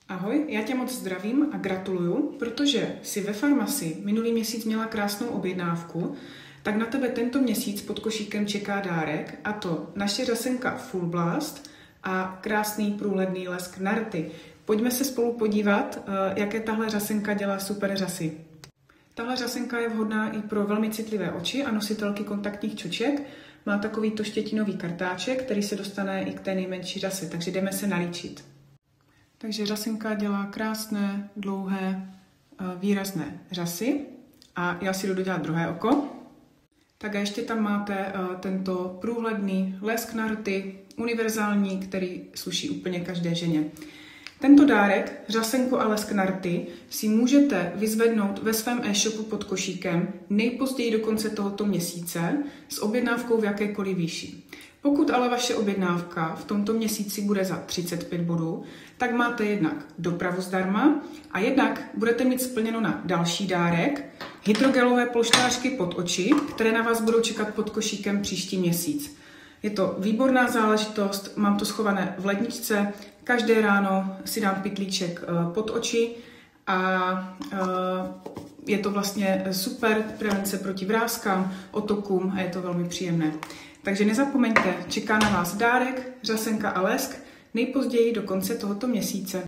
Ahoj, já tě moc zdravím a gratuluju, protože si ve Farmasi minulý měsíc měla krásnou objednávku, tak na tebe tento měsíc pod košíkem čeká dárek, a to naše řasenka Full Blast a krásný průhledný lesk na rty. Pojďme se spolu podívat, jaké tahle řasenka dělá super řasy. Tahle řasenka je vhodná i pro velmi citlivé oči a nositelky kontaktních čoček. Má takovýto štětinový kartáček, který se dostane i k té nejmenší řase, takže jdeme se nalíčit. Takže řasenka dělá krásné, dlouhé, výrazné řasy a já si jdu dodělat druhé oko. Tak a ještě tam máte tento průhledný lesk na rty, univerzální, který sluší úplně každé ženě. Tento dárek, řasenku a lesk na rty, si můžete vyzvednout ve svém e-shopu pod košíkem nejpozději do konce tohoto měsíce s objednávkou v jakékoliv výši. Pokud ale vaše objednávka v tomto měsíci bude za 35 bodů, tak máte jednak dopravu zdarma a jednak budete mít splněno na další dárek hydrogelové polštářky pod oči, které na vás budou čekat pod košíkem příští měsíc. Je to výborná záležitost, mám to schované v ledničce, každé ráno si dám pytlíček pod oči a je to vlastně super prevence proti vráskám, otokům a je to velmi příjemné. Takže nezapomeňte, čeká na vás dárek, řasenka a lesk nejpozději do konce tohoto měsíce.